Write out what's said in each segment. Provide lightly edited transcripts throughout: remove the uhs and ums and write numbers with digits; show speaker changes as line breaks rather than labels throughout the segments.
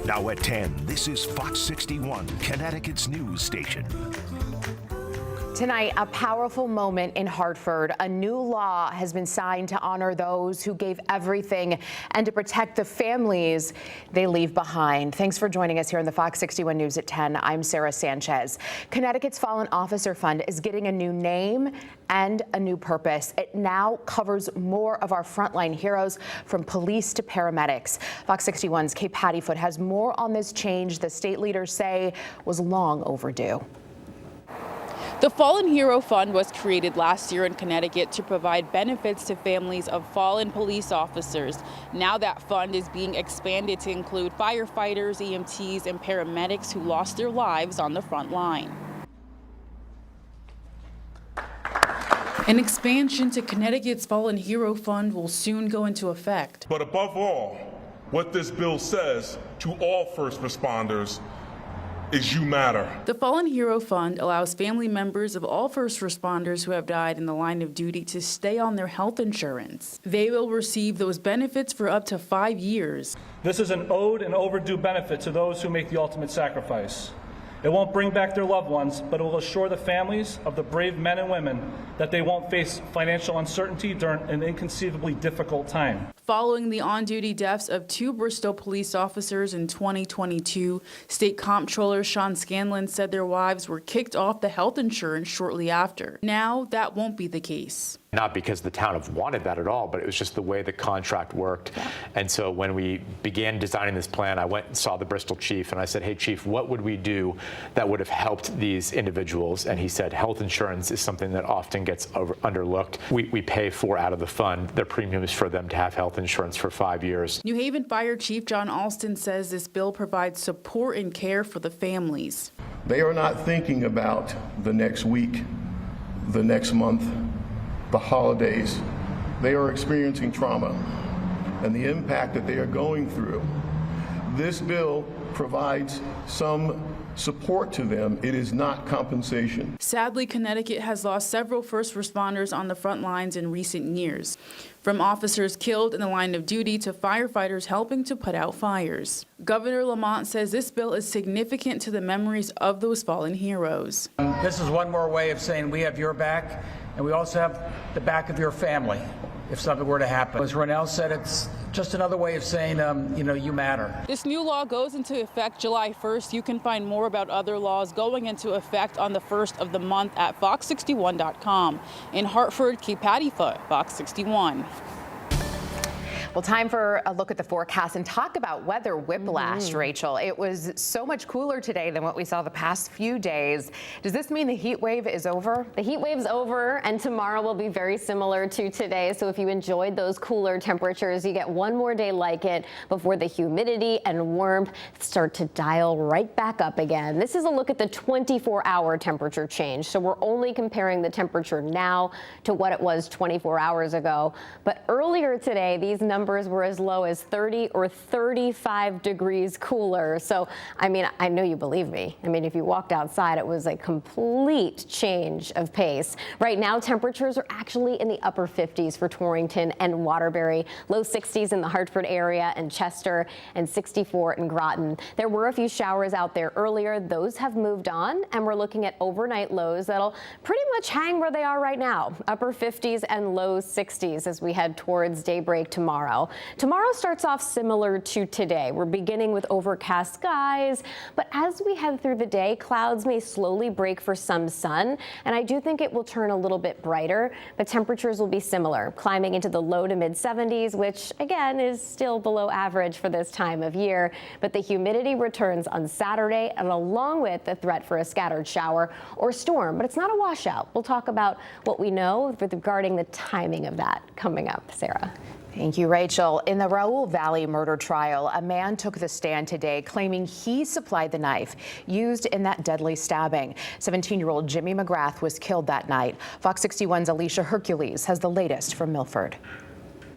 Now at 10, this is Fox 61, Connecticut's news station.
Tonight, a powerful moment in Hartford. A new law has been signed to honor those who gave everything and to protect the families they leave behind. Thanks for joining us here on the Fox 61 News at 10. I'm Sarah Sanchez. Connecticut's Fallen Officer Fund is getting a new name and a new purpose. It now covers more of our frontline heroes, from police to paramedics. Fox 61's Kate Pattyfoot has more on this change the state leaders say was long overdue.
The Fallen Hero Fund was created last year in Connecticut to provide benefits to families of fallen police officers. Now that fund is being expanded to include firefighters, EMTs, and paramedics who lost their lives on the front line. An expansion to Connecticut's Fallen Hero Fund will soon go into effect.
But above all, what this bill says to all first responders is you matter.
The Fallen Hero Fund allows family members of all first responders who have died in the line of duty to stay on their health insurance. They will receive those benefits for up to 5 years.
This is an owed and overdue benefit to those who make the ultimate sacrifice. It won't bring back their loved ones, but it will assure the families of the brave men and women that they won't face financial uncertainty during an inconceivably difficult time.
Following the on-duty deaths of 2 Bristol police officers in 2022, State Comptroller Sean Scanlon said their wives were kicked off the health insurance shortly after. Now that won't be the case.
Not because the town have wanted that at all, but it was just the way the contract worked. Yeah. And so when we began designing this plan, I went and saw the Bristol chief and I said, hey chief, what would we do that would have helped these individuals? And he said, health insurance is something that often gets underlooked. We pay for out of the fund their premiums for them to have health insurance for 5 years.
New Haven Fire Chief John Alston says this bill provides support and care for the families.
They are not thinking about the next week, the next month, the holidays. They are experiencing trauma and the impact that they are going through. This bill provides some support to them. It is not compensation.
Sadly, Connecticut has lost several first responders on the front lines in recent years, from officers killed in the line of duty to firefighters helping to put out fires. Governor Lamont says this bill is significant to the memories of those fallen heroes.
This is one more way of saying we have your back, and we also have the back of your family if something were to happen. As Ronell said, it's just another way of saying, you matter.
This new law goes into effect July 1st. You can find more about other laws going into effect on the 1st of the month at fox61.com. In Hartford, Kate Pattyfoot, Fox 61.
Well, time for a look at the forecast and talk about weather whiplash, Rachel. It was so much cooler today than what we saw the past few days. Does this mean the heat wave is over?
The heat wave's over, and tomorrow will be very similar to today. So if you enjoyed those cooler temperatures, you get one more day like it before the humidity and warmth start to dial right back up again. This is a look at the 24-hour temperature change. So we're only comparing the temperature now to what it was 24 hours ago. But earlier today, these numbers were as low as 30 or 35 degrees cooler. So, I mean, I know you believe me. I mean, if you walked outside, it was a complete change of pace. Right now, temperatures are actually in the upper 50s for Torrington and Waterbury, low 60s in the Hartford area and Chester, and 64 in Groton. There were a few showers out there earlier. Those have moved on, and we're looking at overnight lows that'll pretty much hang where they are right now, upper 50s and low 60s as we head towards daybreak tomorrow. Tomorrow starts off similar to today. We're beginning with overcast skies, but as we head through the day, clouds may slowly break for some sun, and I do think it will turn a little bit brighter, but temperatures will be similar, climbing into the low to mid 70s, which again is still below average for this time of year. But the humidity returns on Saturday, and along with the threat for a scattered shower or storm, but it's not a washout. We'll talk about what we know regarding the timing of that coming up. Sarah.
Thank you, Rachel. In the Raul Valley murder trial, a man took the stand today claiming he supplied the knife used in that deadly stabbing. 17-year-old Jimmy McGrath was killed that night. Fox 61's Alicia Hercules has the latest from Milford.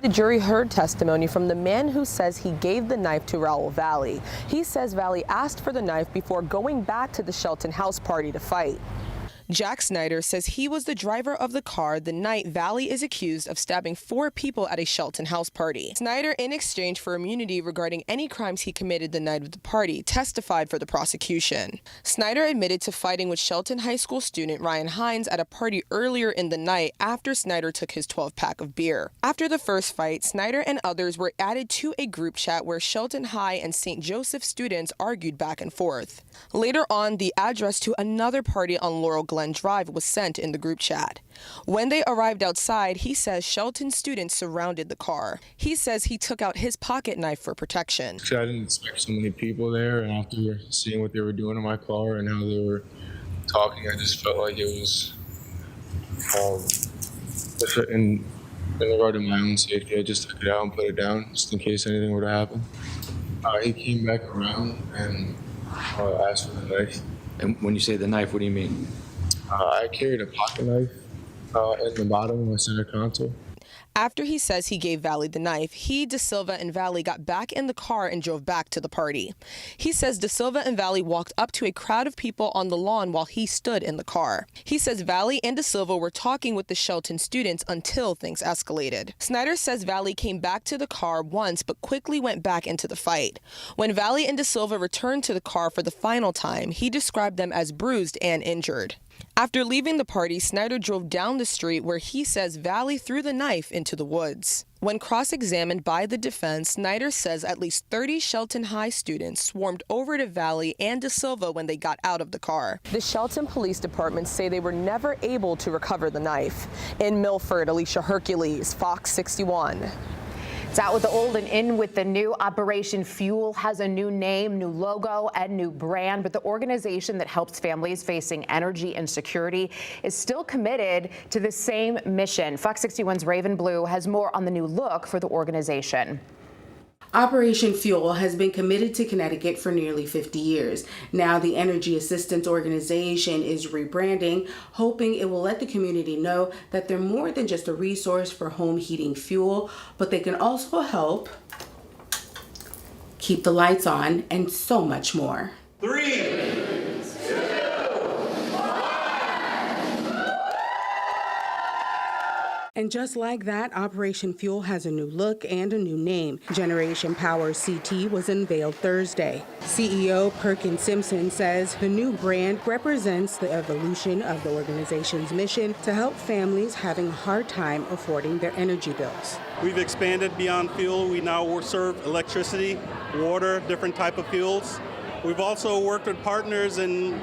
The jury heard testimony from the man who says he gave the knife to Raul Valley. He says Valley asked for the knife before going back to the Shelton house party to fight. Jack Snyder says he was the driver of the car the night Valley is accused of stabbing 4 people at a Shelton house party. Snyder, in exchange for immunity regarding any crimes he committed the night of the party, testified for the prosecution. Snyder admitted to fighting with Shelton High School student Ryan Hines at a party earlier in the night after Snyder took his 12-pack of beer. After the first fight, Snyder and others were added to a group chat where Shelton High and St. Joseph students argued back and forth. Later on, the address to another party on Laurel Glen Drive was sent in the group chat. When they arrived outside, he says Shelton students surrounded the car. He says he took out his pocket knife for protection.
I didn't expect so many people there, and after seeing what they were doing in my car and how they were talking, I just felt like it was in regard to my own safety. I just took it out and put it down just in case anything were to happen. He came back around and asked for the knife.
And when you say the knife, what do you mean?
I carried a pocket knife in the bottom of my center console.
After he says he gave Valley the knife, he, De Silva, and Valley got back in the car and drove back to the party. He says De Silva and Valley walked up to a crowd of people on the lawn while he stood in the car. He says Valley and De Silva were talking with the Shelton students until things escalated. Snyder says Valley came back to the car once but quickly went back into the fight. When Valley and De Silva returned to the car for the final time, he described them as bruised and injured. After leaving the party, Snyder drove down the street where he says Valley threw the knife into the woods. When cross-examined by the defense, Snyder says at least 30 Shelton High students swarmed over to Valley and De Silva when they got out of the car. The Shelton Police Department say they were never able to recover the knife. In Milford, Alicia Hercules, Fox 61.
It's out with the old and in with the new. Operation Fuel has a new name, new logo, and new brand, but the organization that helps families facing energy insecurity is still committed to the same mission. Fox 61's Raven Blue has more on the new look for the organization.
Operation Fuel has been committed to Connecticut for nearly 50 years. Now the Energy Assistance Organization is rebranding, hoping it will let the community know that they're more than just a resource for home heating fuel, but they can also help keep the lights on and so much more.
3, 2, 1.
And just like that, Operation Fuel has a new look and a new name. Generation Power CT was unveiled Thursday. CEO Perkins Simpson says the new brand represents the evolution of the organization's mission to help families having a hard time affording their energy bills.
We've expanded beyond fuel. We now serve electricity, water, different type of fuels. We've also worked with partners in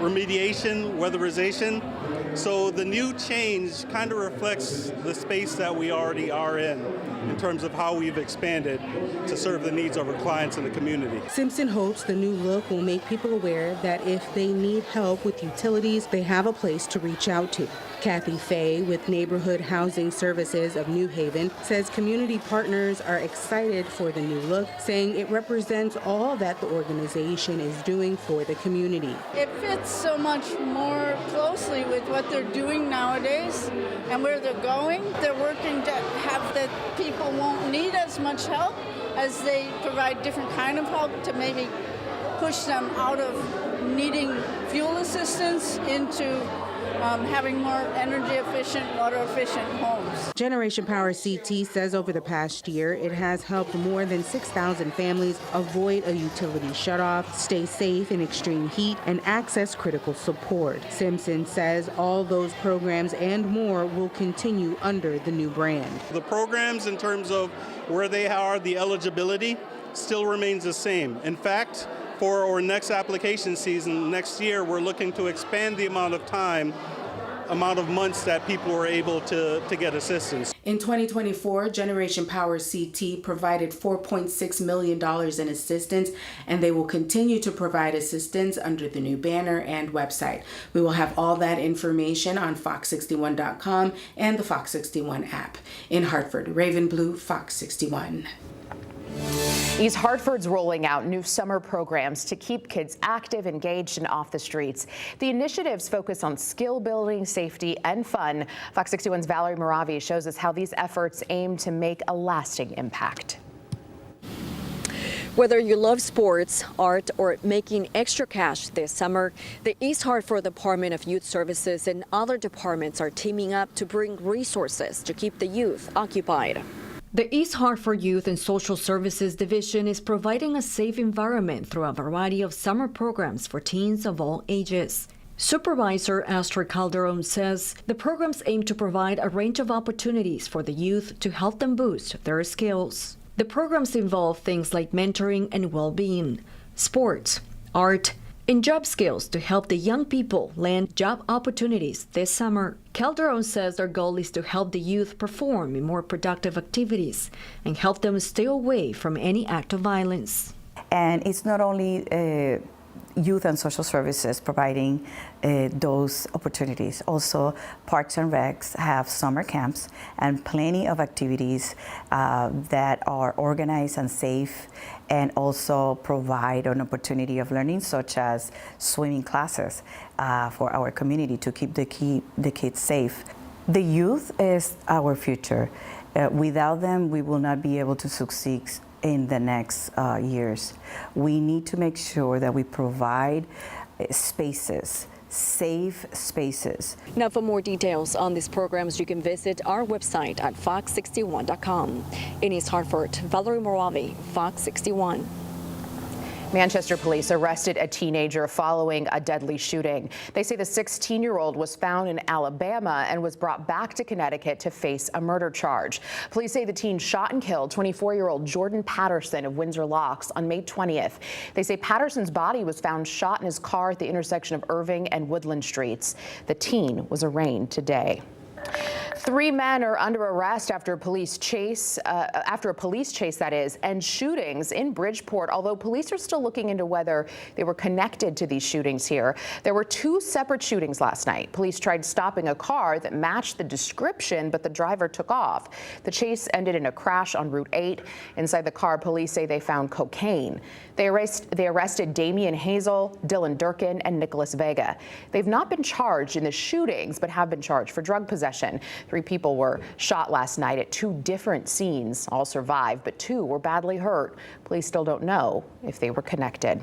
remediation, weatherization. So the new change kind of reflects the space that we already are in terms of how we've expanded to serve the needs of our clients in the community.
Simpson hopes the new look will make people aware that if they need help with utilities, they have a place to reach out to. Kathy Fay with Neighborhood Housing Services of New Haven says community partners are excited for the new look, saying it represents all that the organization is doing for the community.
It fits so much more closely with what they're doing nowadays and where they're going. They're working to have that people won't need as much help as they provide different kind of help to maybe push them out of needing fuel assistance into having more energy efficient, water efficient homes.
Generation Power CT says over the past year, it has helped more than 6,000 families avoid a utility shutoff, stay safe in extreme heat, and access critical support. Simpson says all those programs and more will continue under the new brand.
The programs in terms of where they are, the eligibility, still remains the same. In fact, for our next application season next year, we're looking to expand the amount of months that people are able to get assistance.
In 2024, Generation Power CT provided $4.6 million in assistance, and they will continue to provide assistance under the new banner and website. We will have all that information on fox61.com and the Fox 61 app. In Hartford, Raven Blue, Fox 61.
East Hartford's rolling out new summer programs to keep kids active, engaged, and off the streets. The initiatives focus on skill building, safety, and fun. Fox 61's Valerie Moravi shows us how these efforts aim to make a lasting impact.
Whether you love sports, art, or making extra cash this summer, the East Hartford Department of Youth Services and other departments are teaming up to bring resources to keep the youth occupied.
The East Hartford Youth and Social Services Division is providing a safe environment through a variety of summer programs for teens of all ages. Supervisor Astrid Calderon says the programs aim to provide a range of opportunities for the youth to help them boost their skills. The programs involve things like mentoring and well-being, sports, art, and job skills to help the young people land job opportunities this summer. Calderon says their goal is to help the youth perform in more productive activities and help them stay away from any act of violence.
And it's not only youth and social services providing those opportunities. Also, Parks and Recs have summer camps and plenty of activities that are organized and safe, and also provide an opportunity of learning, such as swimming classes for our community to keep the kids safe. The youth is our future. Without them, we will not be able to succeed in the next years. We need to make sure that we provide spaces, safe spaces.
Now, for more details on these programs, you can visit our website at fox61.com. In East Hartford, Valerie Moravi, Fox 61.
Manchester police arrested a teenager following a deadly shooting. They say the 16-year-old was found in Alabama and was brought back to Connecticut to face a murder charge. Police say the teen shot and killed 24-year-old Jordan Patterson of Windsor Locks on May 20th. They say Patterson's body was found shot in his car at the intersection of Irving and Woodland Streets. The teen was arraigned today. 3 men are under arrest after a police chase, that is, and shootings in Bridgeport, although police are still looking into whether they were connected to these shootings here. There were 2 separate shootings last night. Police tried stopping a car that matched the description, but the driver took off. The chase ended in a crash on Route 8. Inside the car, police say they found cocaine. They arrested Damian Hazel, Dylan Durkin, and Nicholas Vega. They've not been charged in the shootings, but have been charged for drug possession. 3 people were shot last night at 2 different scenes. All survived, but 2 were badly hurt. Police still don't know if they were connected.